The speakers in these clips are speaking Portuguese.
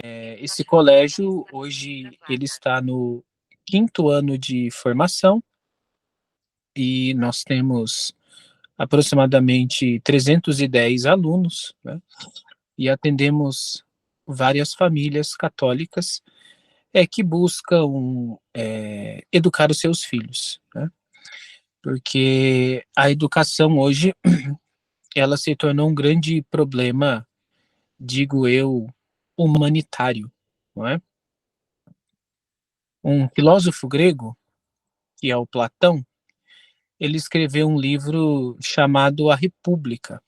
Esse colégio, hoje, ele está no quinto ano de formação e nós temos aproximadamente 310 alunos, né? E atendemos várias famílias católicas que buscam educar os seus filhos, né? Porque a educação hoje ela se tornou um grande problema, digo eu, humanitário, não é? Um filósofo grego, que é o Platão, ele escreveu um livro chamado A República.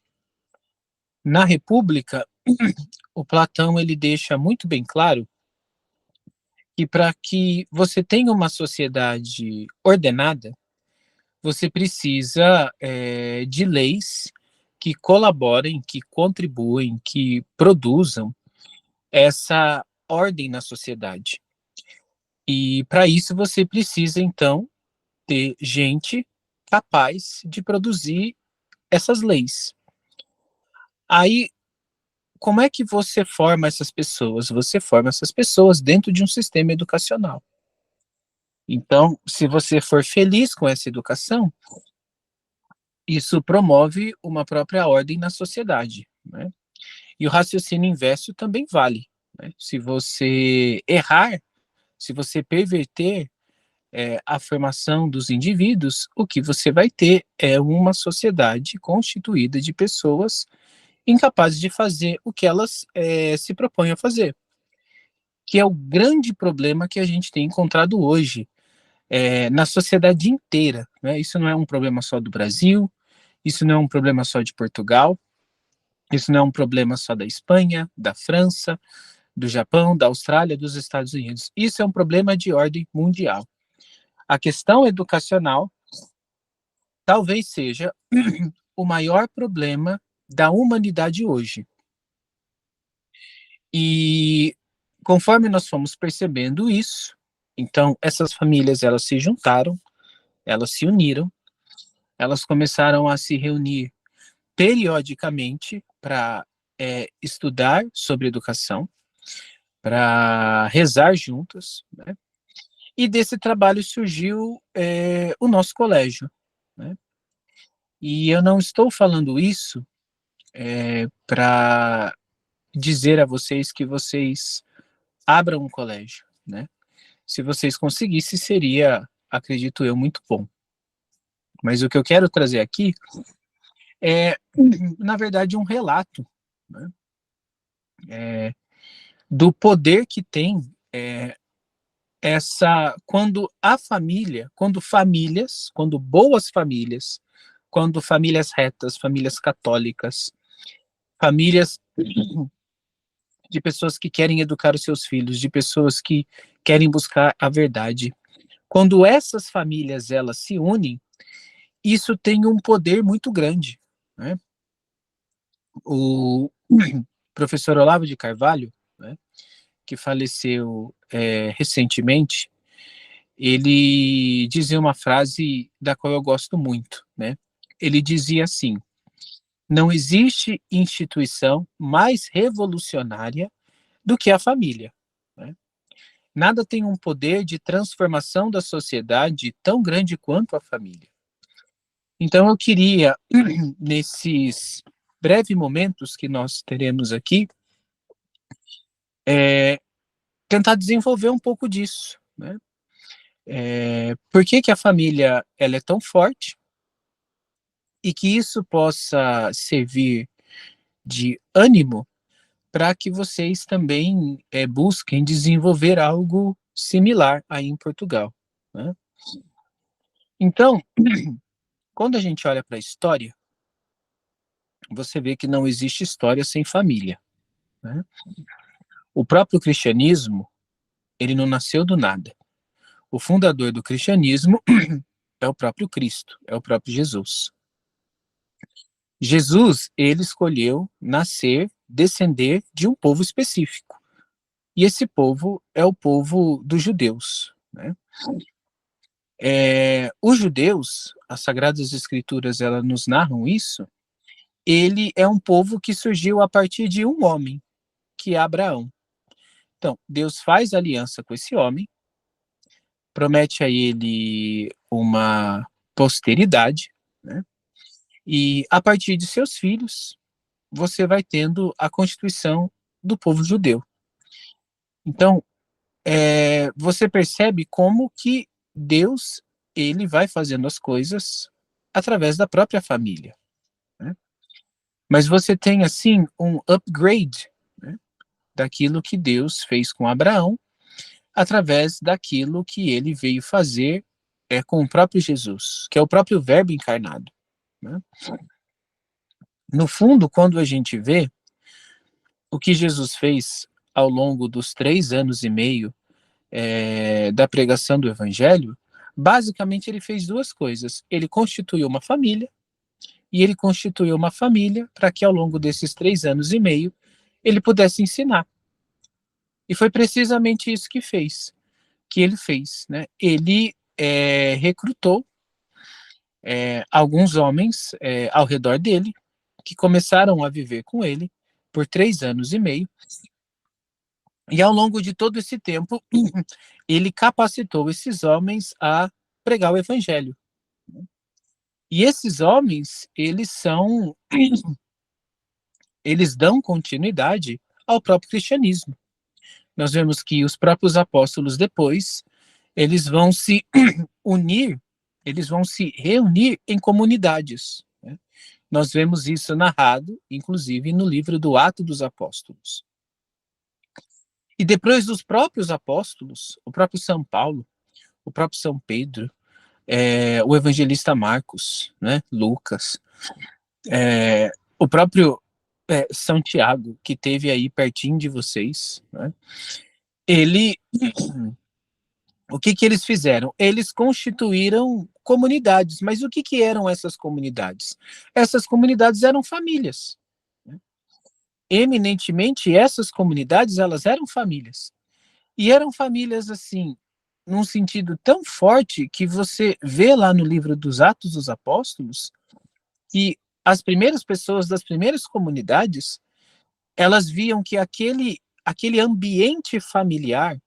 Na República, o Platão ele deixa muito bem claro que para que você tenha uma sociedade ordenada, você precisa de leis que colaborem, que contribuem, que produzam essa ordem na sociedade. E para isso você precisa, então, ter gente capaz de produzir essas leis. Aí, como é que você forma essas pessoas? Você forma essas pessoas dentro de um sistema educacional. Então, se você for feliz com essa educação, isso promove uma própria ordem na sociedade, né? E o raciocínio inverso também vale, né? Se você errar, se você perverter a formação dos indivíduos, o que você vai ter é uma sociedade constituída de pessoas incapazes de fazer o que elas se propõem a fazer, que é o grande problema que a gente tem encontrado hoje na sociedade inteira, né? Isso não é um problema só do Brasil, isso não é um problema só de Portugal, isso não é um problema só da Espanha, da França, do Japão, da Austrália, dos Estados Unidos. Isso é um problema de ordem mundial. A questão educacional talvez seja o maior problema da humanidade hoje. E conforme nós fomos percebendo isso, então essas famílias elas se juntaram, elas se uniram, elas começaram a se reunir periodicamente para estudar sobre educação, para rezar juntas, né? E desse trabalho surgiu o nosso colégio, né? E eu não estou falando isso para dizer a vocês que vocês abram um colégio, né? Se vocês conseguissem, seria, acredito eu, muito bom. Mas o que eu quero trazer aqui é, na verdade, um relato, né? Do poder que tem quando a família, quando boas famílias, quando famílias retas, famílias católicas, famílias de pessoas que querem educar os seus filhos, de pessoas que querem buscar a verdade. Quando essas famílias elas se unem, isso tem um poder muito grande, né? O professor Olavo de Carvalho, né, que faleceu recentemente, ele dizia uma frase da qual eu gosto muito, né? Ele dizia assim: não existe instituição mais revolucionária do que a família, né? Nada tem um poder de transformação da sociedade tão grande quanto a família. Então eu queria, nesses breves momentos que nós teremos aqui, tentar desenvolver um pouco disso, né? Por que que a família ela é tão forte e que isso possa servir de ânimo para que vocês também busquem desenvolver algo similar aí em Portugal, né? Então, quando a gente olha para a história, você vê que não existe história sem família, né? O próprio cristianismo, ele não nasceu do nada. O fundador do cristianismo é o próprio Cristo, é o próprio Jesus. Jesus, ele escolheu nascer, descender de um povo específico. E esse povo é o povo dos judeus, né? Os judeus, as Sagradas Escrituras, elas nos narram isso, ele é um povo que surgiu a partir de um homem, que é Abraão. Então, Deus faz aliança com esse homem, promete a ele uma posteridade, né? E a partir de seus filhos, você vai tendo a constituição do povo judeu. Então, você percebe como que Deus ele vai fazendo as coisas através da própria família, né? Mas você tem assim um upgrade, né, daquilo que Deus fez com Abraão, através daquilo que ele veio fazer com o próprio Jesus, que é o próprio Verbo encarnado, né? No fundo, quando a gente vê o que Jesus fez ao longo dos 3 anos e meio da pregação do Evangelho, basicamente ele fez duas coisas. Ele constituiu uma família, e ele constituiu uma família para que ao longo desses 3 anos e meio ele pudesse ensinar. E foi precisamente isso que ele fez, né? Ele recrutou alguns homens ao redor dele, que começaram a viver com ele por 3 anos e meio, e ao longo de todo esse tempo, ele capacitou esses homens a pregar o evangelho. E esses homens, eles dão continuidade ao próprio cristianismo. Nós vemos que os próprios apóstolos depois, eles vão se unir, eles vão se reunir em comunidades, né? Nós vemos isso narrado, inclusive, no livro do Atos dos Apóstolos. E depois dos próprios apóstolos, o próprio São Paulo, o próprio São Pedro, o evangelista Marcos, né, Lucas, o próprio Santiago, que teve aí pertinho de vocês, né, o que eles fizeram? Eles constituíram comunidades, mas o que eram essas comunidades? Essas comunidades eram famílias, né? Eminentemente, essas comunidades, elas eram famílias. E eram famílias, assim, num sentido tão forte que você vê lá no livro dos Atos dos Apóstolos que as primeiras pessoas das primeiras comunidades, elas viam que aquele ambiente familiar,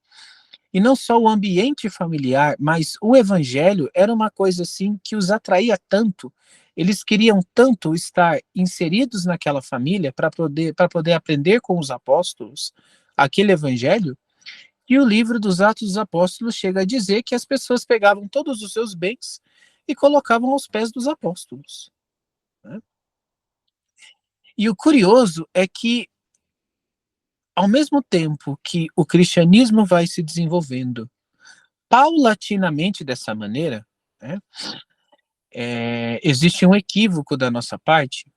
e não só o ambiente familiar, mas o evangelho era uma coisa assim que os atraía tanto, eles queriam tanto estar inseridos naquela família para poder aprender com os apóstolos aquele evangelho, e o livro dos Atos dos Apóstolos chega a dizer que as pessoas pegavam todos os seus bens e colocavam aos pés dos apóstolos, né? E o curioso é que, ao mesmo tempo que o cristianismo vai se desenvolvendo paulatinamente dessa maneira, né, existe um equívoco da nossa parte,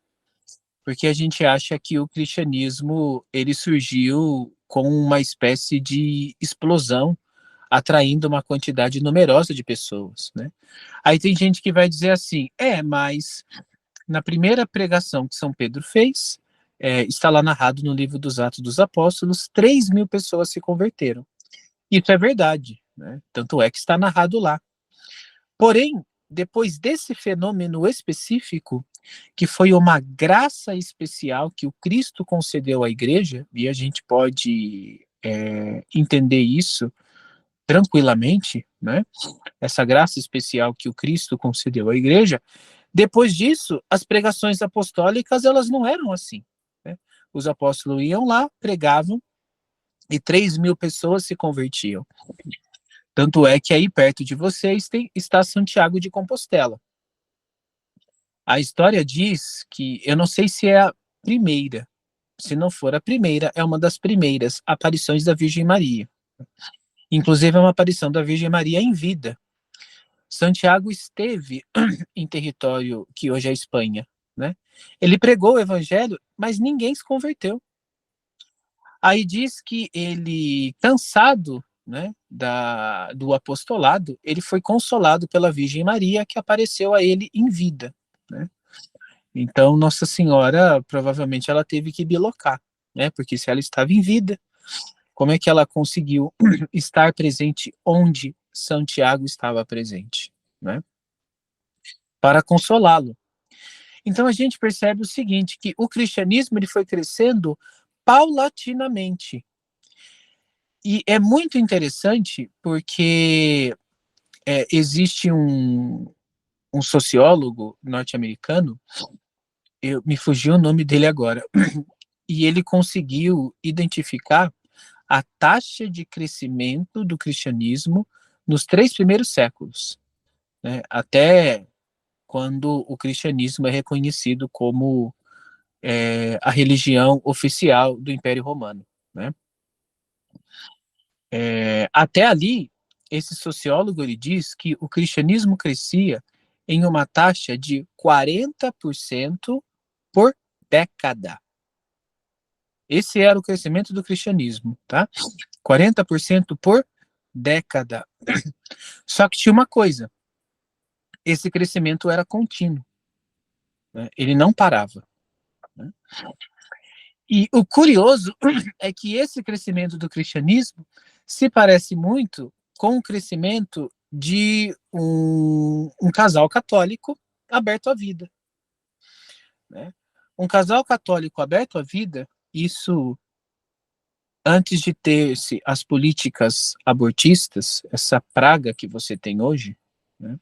porque a gente acha que o cristianismo ele surgiu com uma espécie de explosão, atraindo uma quantidade numerosa de pessoas, né? Aí tem gente que vai dizer assim, mas na primeira pregação que São Pedro fez, está lá narrado no livro dos Atos dos Apóstolos, 3.000 pessoas se converteram. Isso é verdade, né? Tanto é que está narrado lá. Porém, depois desse fenômeno específico, que foi uma graça especial que o Cristo concedeu à igreja, e a gente pode entender isso tranquilamente, né? Essa graça especial que o Cristo concedeu à igreja, depois disso, as pregações apostólicas, elas não eram assim, né? Os apóstolos iam lá, pregavam, e 3.000 pessoas se convertiam. Tanto é que aí perto de vocês está Santiago de Compostela. A história diz que, eu não sei se é a primeira, se não for a primeira, é uma das primeiras aparições da Virgem Maria. Inclusive é uma aparição da Virgem Maria em vida. Santiago esteve em território que hoje é a Espanha, né? Ele pregou o evangelho, mas ninguém se converteu. Aí diz que ele, cansado, né, do apostolado, ele foi consolado pela Virgem Maria, que apareceu a ele em vida, né? Então, Nossa Senhora, provavelmente, ela teve que bilocar, né? Porque se ela estava em vida, como é que ela conseguiu estar presente onde Santiago estava presente, né? Para consolá-lo. Então, a gente percebe o seguinte, que o cristianismo ele foi crescendo paulatinamente. E é muito interessante porque existe um sociólogo norte-americano, me fugiu o nome dele agora, e ele conseguiu identificar a taxa de crescimento do cristianismo nos 3 primeiros séculos, né, até quando o cristianismo é reconhecido como a religião oficial do Império Romano, né? Até ali, esse sociólogo ele diz que o cristianismo crescia em uma taxa de 40% por década. Esse era o crescimento do cristianismo, tá? 40% por década. Só que tinha uma coisa, esse crescimento era contínuo, né? Ele não parava, né? E o curioso é que esse crescimento do cristianismo se parece muito com o crescimento de um casal católico aberto à vida, né? Um casal católico aberto à vida, isso antes de ter-se as políticas abortistas, essa praga que você tem hoje, né?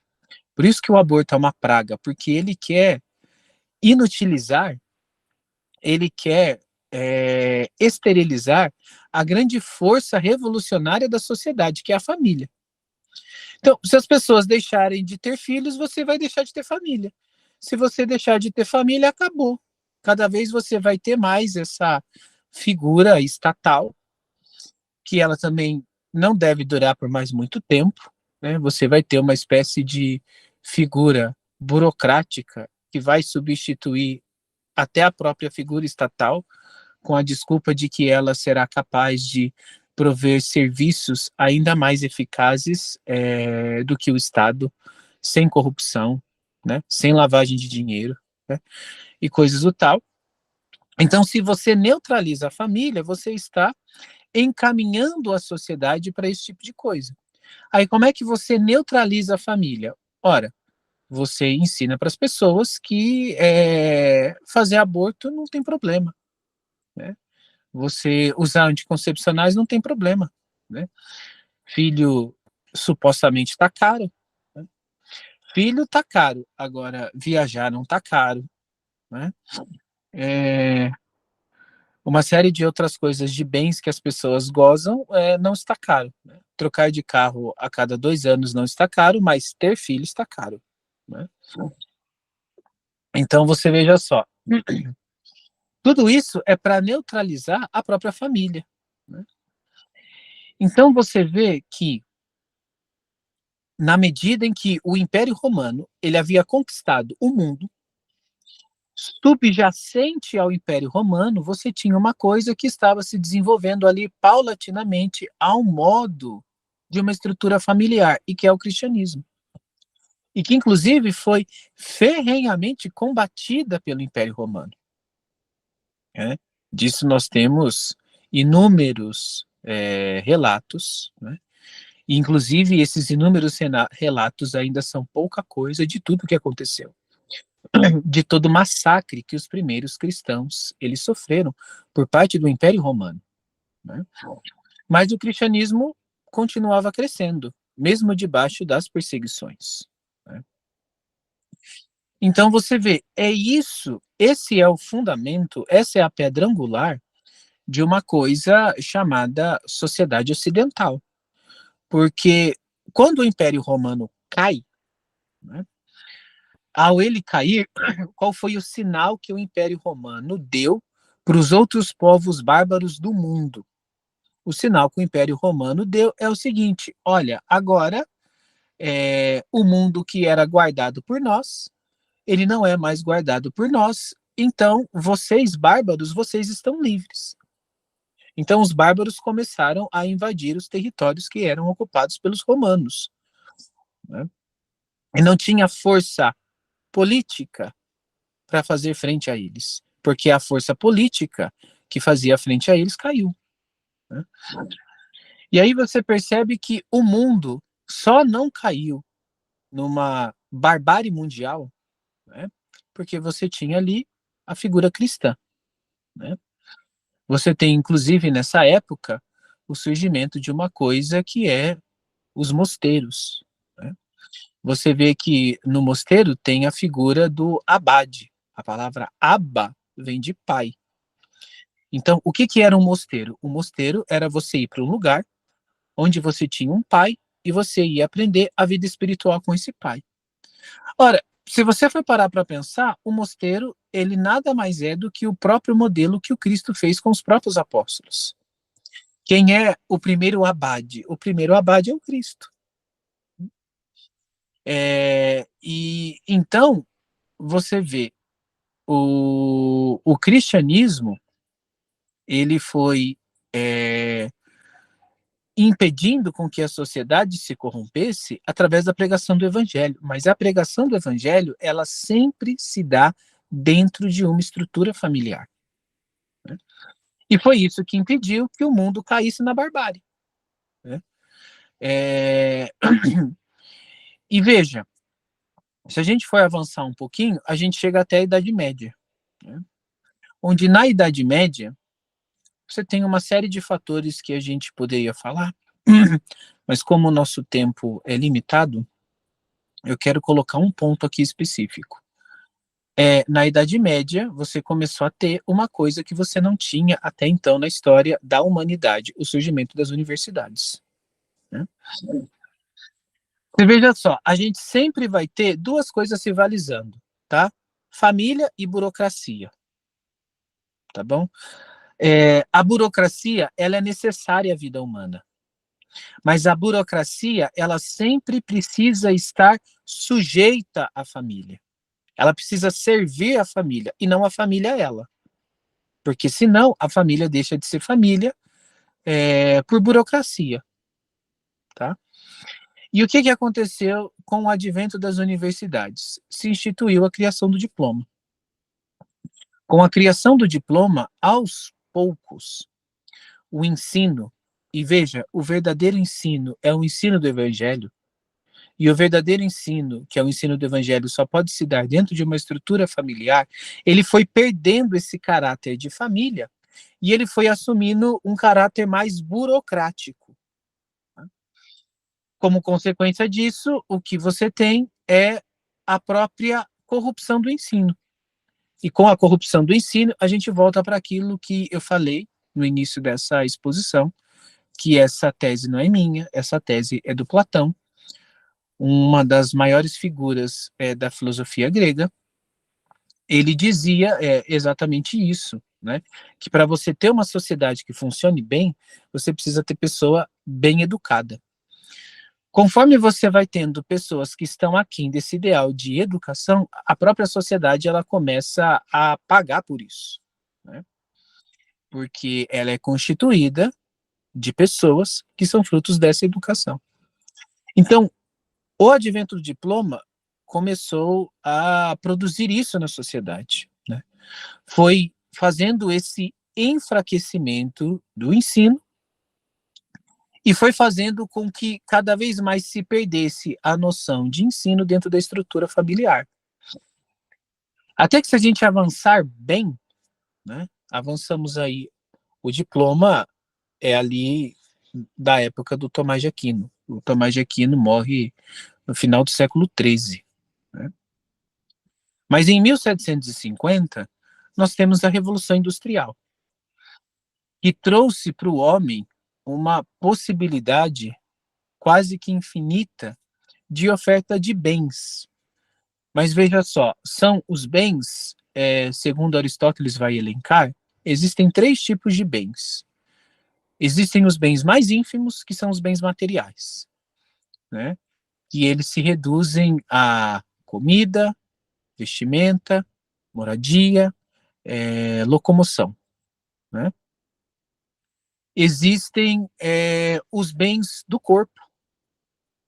Por isso que o aborto é uma praga, porque ele quer inutilizar, ele quer esterilizar a grande força revolucionária da sociedade, que é a família. Então, se as pessoas deixarem de ter filhos, você vai deixar de ter família. Se você deixar de ter família, acabou. Cada vez você vai ter mais essa figura estatal, que ela também não deve durar por mais muito tempo, né? Você vai ter uma espécie de figura burocrática que vai substituir até a própria figura estatal, com a desculpa de que ela será capaz de prover serviços ainda mais eficazes do que o Estado, sem corrupção, né? Sem lavagem de dinheiro, né? E coisas do tal. Então, se você neutraliza a família, você está encaminhando a sociedade para esse tipo de coisa. Aí, como é que você neutraliza a família? Ora, você ensina para as pessoas que fazer aborto não tem problema, né? Você usar anticoncepcionais não tem problema, né? Filho supostamente está caro, né? Filho está caro, agora viajar não está caro, né? Uma série de outras coisas de bens que as pessoas gozam não está caro, né? Trocar de carro a cada 2 anos não está caro, mas ter filho está caro, né? Então você veja só, tudo isso é para neutralizar a própria família, né? Então você vê que na medida em que o Império Romano ele havia conquistado o mundo, subjacente ao Império Romano, você tinha uma coisa que estava se desenvolvendo ali paulatinamente ao modo de uma estrutura familiar, e que é o cristianismo. E que, inclusive, foi ferrenhamente combatida pelo Império Romano, né? Disso nós temos inúmeros relatos, né? E, inclusive, esses inúmeros relatos ainda são pouca coisa de tudo que aconteceu, de todo o massacre que os primeiros cristãos eles sofreram por parte do Império Romano, né? Mas o cristianismo continuava crescendo, mesmo debaixo das perseguições, né? Então você vê, esse é o fundamento, essa é a pedra angular de uma coisa chamada sociedade ocidental, porque quando o Império Romano cai, né, ao ele cair, qual foi o sinal que o Império Romano deu para os outros povos bárbaros do mundo? O sinal que o Império Romano deu é o seguinte: olha, agora o mundo que era guardado por nós, ele não é mais guardado por nós, então vocês bárbaros, vocês estão livres. Então os bárbaros começaram a invadir os territórios que eram ocupados pelos romanos, né? E não tinha força política para fazer frente a eles, porque a força política que fazia frente a eles caiu, né? E aí você percebe que o mundo só não caiu numa barbárie mundial, né, porque você tinha ali a figura cristã, né? Você tem, inclusive, nessa época, o surgimento de uma coisa que é os mosteiros, né? Você vê que no mosteiro tem a figura do abade. A palavra abba vem de pai. Então, o que era um mosteiro? O mosteiro era você ir para um lugar onde você tinha um pai e você ia aprender a vida espiritual com esse pai. Ora, se você for parar para pensar, o mosteiro, ele nada mais é do que o próprio modelo que o Cristo fez com os próprios apóstolos. Quem é o primeiro abade? O primeiro abade é o Cristo. E então, você vê, o cristianismo, ele foi impedindo com que a sociedade se corrompesse através da pregação do evangelho. Mas a pregação do evangelho, ela sempre se dá dentro de uma estrutura familiar, né? E foi isso que impediu que o mundo caísse na barbárie, né? E veja, se a gente for avançar um pouquinho, a gente chega até a Idade Média, né? Onde na Idade Média você tem uma série de fatores que a gente poderia falar, mas como o nosso tempo é limitado, eu quero colocar um ponto aqui específico. Na Idade Média, você começou a ter uma coisa que você não tinha até então na história da humanidade, o surgimento das universidades, né? Você veja só, a gente sempre vai ter duas coisas rivalizando, tá? Família e burocracia, tá bom? A burocracia, ela é necessária à vida humana, mas a burocracia, ela sempre precisa estar sujeita à família. Ela precisa servir a família e não a família a ela. Porque senão a família deixa de ser família por burocracia, tá? E o que aconteceu com o advento das universidades? Se instituiu a criação do diploma. Com a criação do diploma, aos poucos, o ensino, e veja, o verdadeiro ensino é o ensino do evangelho, e o verdadeiro ensino, que é o ensino do evangelho, só pode se dar dentro de uma estrutura familiar, ele foi perdendo esse caráter de família, e ele foi assumindo um caráter mais burocrático. Como consequência disso, o que você tem é a própria corrupção do ensino. E com a corrupção do ensino, a gente volta para aquilo que eu falei no início dessa exposição, que essa tese não é minha, essa tese é do Platão, uma das maiores figuras da filosofia grega. Ele dizia exatamente isso, né? Que para você ter uma sociedade que funcione bem, você precisa ter pessoa bem educada. Conforme você vai tendo pessoas que estão aquém desse ideal de educação, a própria sociedade ela começa a pagar por isso, né? Porque ela é constituída de pessoas que são frutos dessa educação. Então, o advento do diploma começou a produzir isso na sociedade, né? Foi fazendo esse enfraquecimento do ensino e foi fazendo com que cada vez mais se perdesse a noção de ensino dentro da estrutura familiar. Até que se a gente avançar bem, né, avançamos aí, o diploma é ali da época do Tomás de Aquino. O Tomás de Aquino morre no final do século XIII, né? Mas em 1750, nós temos a Revolução Industrial, que trouxe para o homem uma possibilidade quase que infinita de oferta de bens. Mas veja só, são os bens, segundo Aristóteles vai elencar, existem três tipos de bens. Existem os bens mais ínfimos, que são os bens materiais, né? Que eles se reduzem a comida, vestimenta, moradia, locomoção, né? Existem os bens do corpo,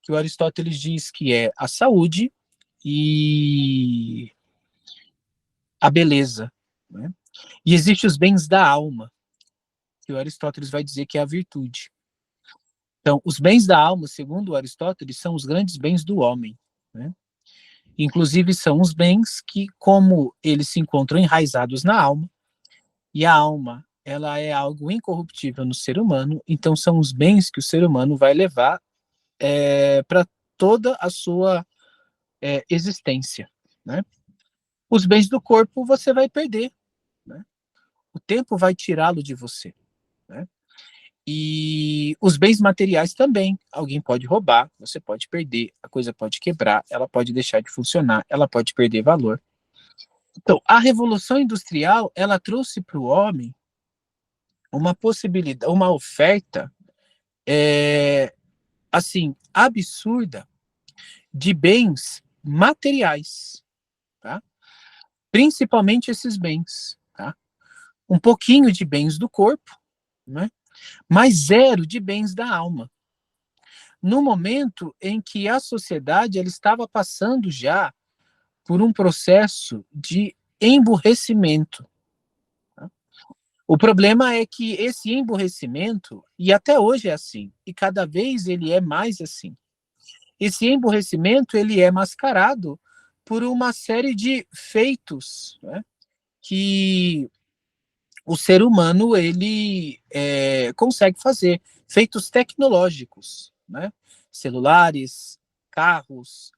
que o Aristóteles diz que é a saúde e a beleza, né? E existem os bens da alma, que o Aristóteles vai dizer que é a virtude. Então, os bens da alma, segundo o Aristóteles, são os grandes bens do homem, né? Inclusive, são os bens que, como eles se encontram enraizados na alma, e a alma ela é algo incorruptível no ser humano, então são os bens que o ser humano vai levar para toda a sua existência, né? Os bens do corpo você vai perder, né? O tempo vai tirá-lo de você, né? E os bens materiais também, alguém pode roubar, você pode perder, a coisa pode quebrar, ela pode deixar de funcionar, ela pode perder valor. Então, a Revolução Industrial, ela trouxe para o homem uma possibilidade, uma oferta, assim, absurda de bens materiais, tá? Principalmente esses bens, tá? Um pouquinho de bens do corpo, né? Mas zero de bens da alma. No momento em que a sociedade ela estava passando já por um processo de emburrecimento. Tá? O problema é que esse emburrecimento, e até hoje é assim, e cada vez ele é mais assim, esse emburrecimento ele é mascarado por uma série de feitos, né, que o ser humano ele consegue fazer, feitos tecnológicos, né, celulares, carros,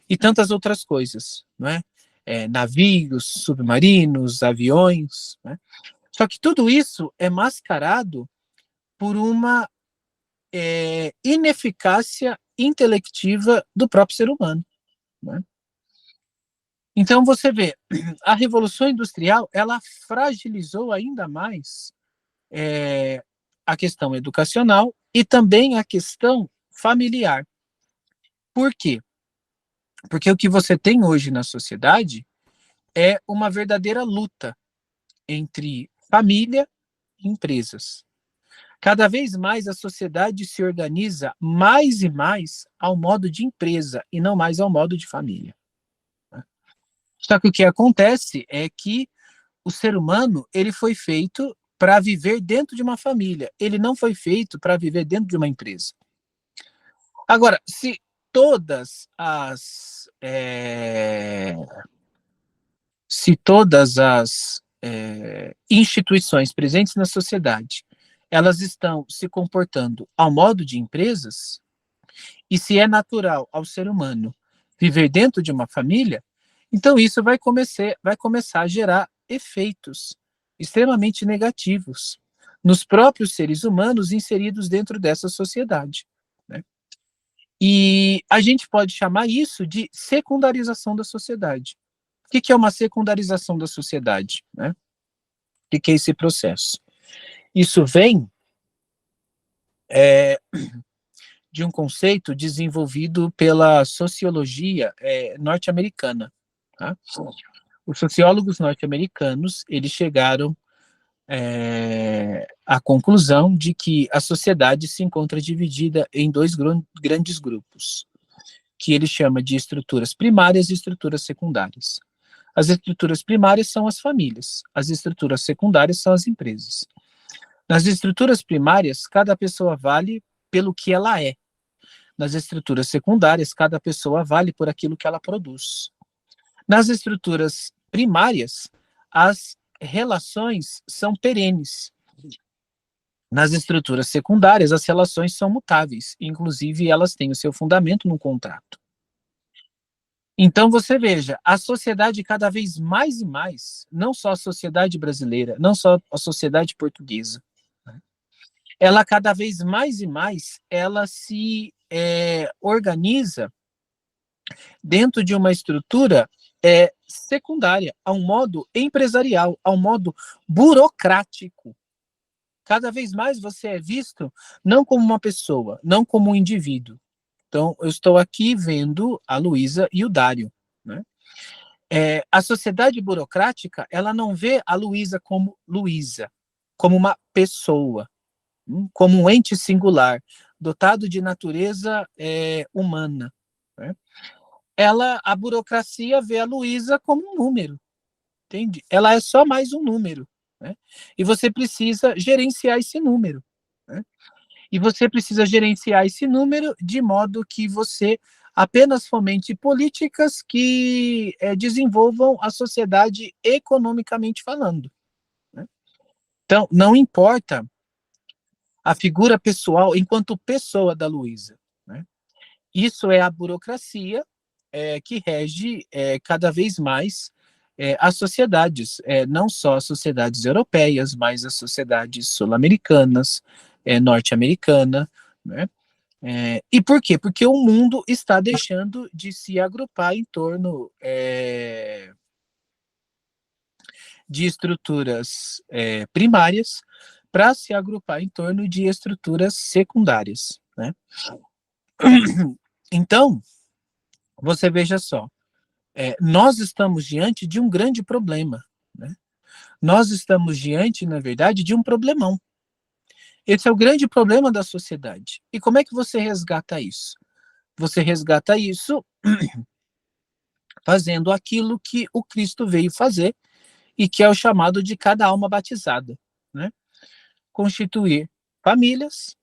e tantas outras coisas, não é? Navios, submarinos, aviões, né? Só que tudo isso é mascarado por uma ineficácia intelectiva do próprio ser humano, né? Então você vê, a Revolução Industrial ela fragilizou ainda mais a questão educacional e também a questão familiar. Por quê? Porque o que você tem hoje na sociedade é uma verdadeira luta entre família e empresas. Cada vez mais a sociedade se organiza mais e mais ao modo de empresa e não mais ao modo de família. Só que o que acontece é que o ser humano ele foi feito para viver dentro de uma família. Ele não foi feito para viver dentro de uma empresa. Agora, se todas as instituições presentes na sociedade elas estão se comportando ao modo de empresas, e se é natural ao ser humano viver dentro de uma família, então isso vai começar a gerar efeitos extremamente negativos nos próprios seres humanos inseridos dentro dessa sociedade, né? E a gente pode chamar isso de secundarização da sociedade. O que é uma secundarização da sociedade, né? O que é esse processo? Isso vem de um conceito desenvolvido pela sociologia norte-americana. Tá? Os sociólogos norte-americanos eles chegaram à conclusão de que a sociedade se encontra dividida em dois grandes grupos, que ele chama de estruturas primárias e estruturas secundárias. As estruturas primárias são as famílias, as estruturas secundárias são as empresas. Nas estruturas primárias, cada pessoa vale pelo que ela é. Nas estruturas secundárias, cada pessoa vale por aquilo que ela produz. Nas estruturas primárias, as relações são perenes. Nas estruturas secundárias, as relações são mutáveis, inclusive elas têm o seu fundamento no contrato. Então você veja, a sociedade cada vez mais e mais, não só a sociedade brasileira, não só a sociedade portuguesa, ela cada vez mais e mais, ela se organiza dentro de uma estrutura secundária, a um modo empresarial, a um modo burocrático. Cada vez mais você é visto não como uma pessoa, não como um indivíduo. Então, eu estou aqui vendo a Luísa e o Dário, né? A sociedade burocrática, ela não vê a Luísa, como uma pessoa, como um ente singular, dotado de natureza humana, né? A burocracia vê a Luísa como um número, entende? Ela é só mais um número, né? E você precisa gerenciar esse número, né? E você precisa gerenciar esse número de modo que você apenas fomente políticas que desenvolvam a sociedade economicamente falando, Então, não importa a figura pessoal enquanto pessoa da Luísa, né? Isso é a burocracia que rege cada vez mais as sociedades, não só as sociedades europeias, mas as sociedades sul-americanas, norte-americana, né? E por quê? Porque o mundo está deixando de se agrupar em torno de estruturas primárias para se agrupar em torno de estruturas secundárias, né? Então, você veja só, nós estamos diante de um grande problema, né? Nós estamos diante, na verdade, de um problemão. Esse é o grande problema da sociedade. E como é que você resgata isso? Você resgata isso fazendo aquilo que o Cristo veio fazer e que é o chamado de cada alma batizada, né? Constituir famílias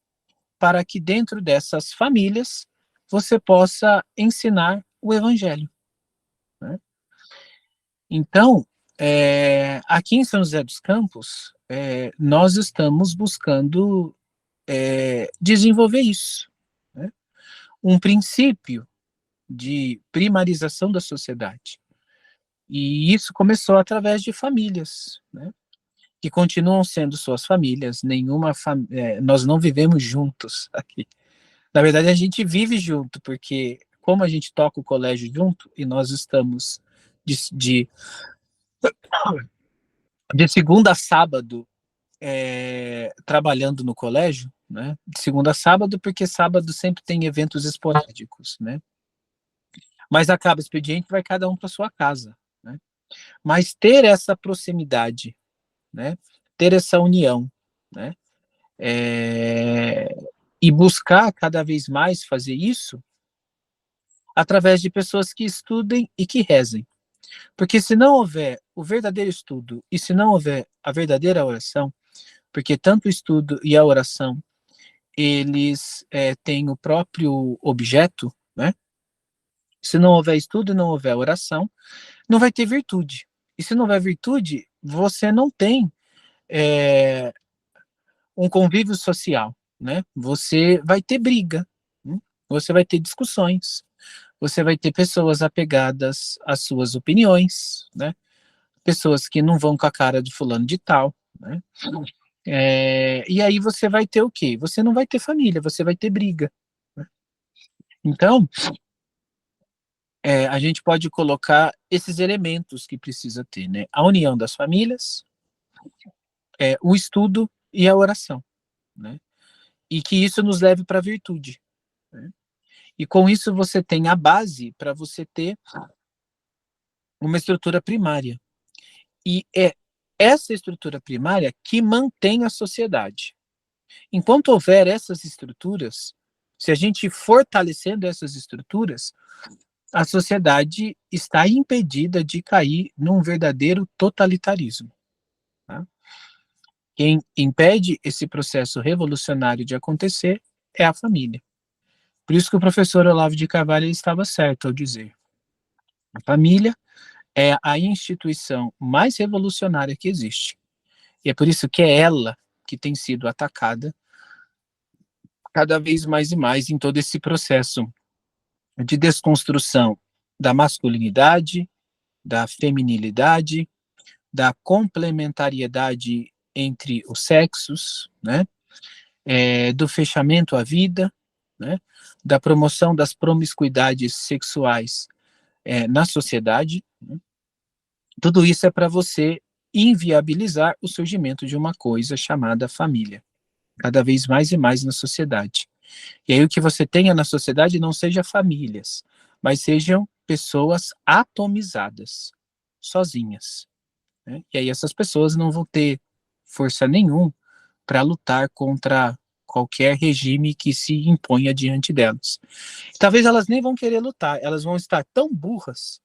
para que dentro dessas famílias você possa ensinar o evangelho, né? Então, aqui em São José dos Campos, nós estamos buscando desenvolver isso, né? Um princípio de primarização da sociedade. E isso começou através de famílias, né? Que continuam sendo suas famílias. Nós não vivemos juntos aqui. Na verdade, a gente vive junto, porque como a gente toca o colégio junto e nós estamos de, de segunda a sábado trabalhando no colégio, né? De segunda a sábado, porque sábado sempre tem eventos esporádicos, né? Mas acaba o expediente, vai cada um para sua casa, né? Mas ter essa proximidade, né? Ter essa união, né? E buscar cada vez mais fazer isso através de pessoas que estudem e que rezem. Porque se não houver o verdadeiro estudo e se não houver a verdadeira oração, porque tanto o estudo e a oração, eles têm o próprio objeto, né? Se não houver estudo e não houver oração, não vai ter virtude. E se não houver virtude, você não tem um convívio social, né? Você vai ter briga, né? Você vai ter discussões, você vai ter pessoas apegadas às suas opiniões, né? Pessoas que não vão com a cara de fulano de tal, né? E aí você vai ter o quê? Você não vai ter família, você vai ter briga, né? Então, a gente pode colocar esses elementos que precisa ter, né? A união das famílias, o estudo e a oração, né? E que isso nos leve para a virtude, né? E com isso você tem a base para você ter uma estrutura primária. E é essa estrutura primária que mantém a sociedade. Enquanto houver essas estruturas, se a gente fortalecendo essas estruturas, a sociedade está impedida de cair num verdadeiro totalitarismo, tá? Quem impede esse processo revolucionário de acontecer é a família. Por isso que o professor Olavo de Carvalho estava certo ao dizer: a família é a instituição mais revolucionária que existe. E é por isso que é ela que tem sido atacada cada vez mais e mais em todo esse processo de desconstrução da masculinidade, da feminilidade, da complementariedade entre os sexos, né? Do fechamento à vida, né? Da promoção das promiscuidades sexuais na sociedade, né? Tudo isso é para você inviabilizar o surgimento de uma coisa chamada família, cada vez mais e mais na sociedade. E aí o que você tenha na sociedade não seja famílias, mas sejam pessoas atomizadas, sozinhas, né? E aí essas pessoas não vão ter força nenhuma para lutar contra qualquer regime que se imponha diante delas. Talvez elas nem vão querer lutar, elas vão estar tão burras,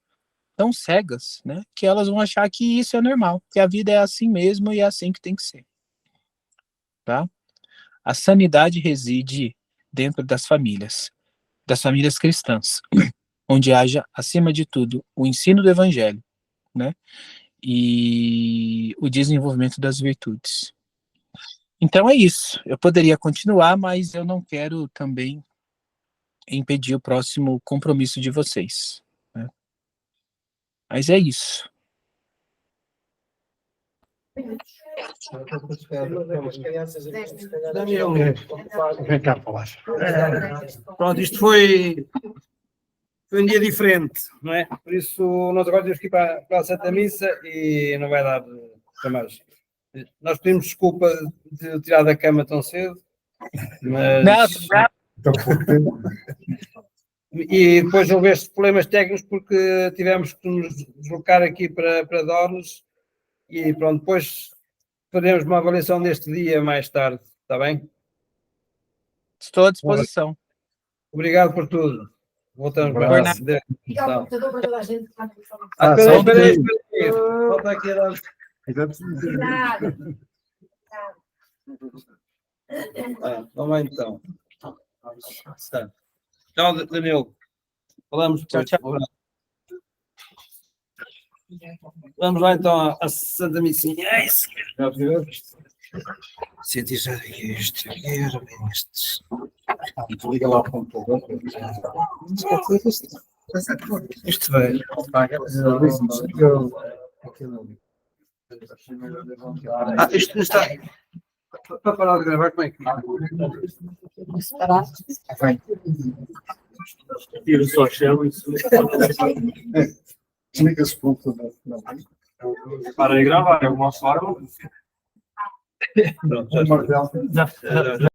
tão cegas, né, que elas vão achar que isso é normal, que a vida é assim mesmo e é assim que tem que ser, tá? A sanidade reside dentro das famílias cristãs, onde haja, acima de tudo, o ensino do evangelho, né, e o desenvolvimento das virtudes. Então é isso. Eu poderia continuar, mas eu não quero também impedir o próximo compromisso de vocês, né? Mas é isso. Daniel, vem cá falar. Pronto, isto foi um dia diferente, não é? Por isso, nós agora temos que ir para a Santa Missa e não vai dar para mais. Nós pedimos desculpa de tirar da cama tão cedo, mas. E depois houve estes problemas técnicos porque tivemos que nos deslocar aqui para Dornes e pronto, depois faremos uma avaliação deste dia mais tarde, está bem? Estou à disposição. Obrigado por tudo. Voltamos Por para nada. espera. Volta aqui a dar. Vamos lá então. Tá. Tchau, Daniel. Falamos depois. Tchau. Vamos lá então à Santa Missinha. É isso. Senti já isto. Era bem isto. Liga lá o computador. Isto vai. Isto não está. Para parar de gravar, como é que Parar? vai? Tira só a chão e Desliga-se o computador. para de gravar, é uma forma. Pronto, já está.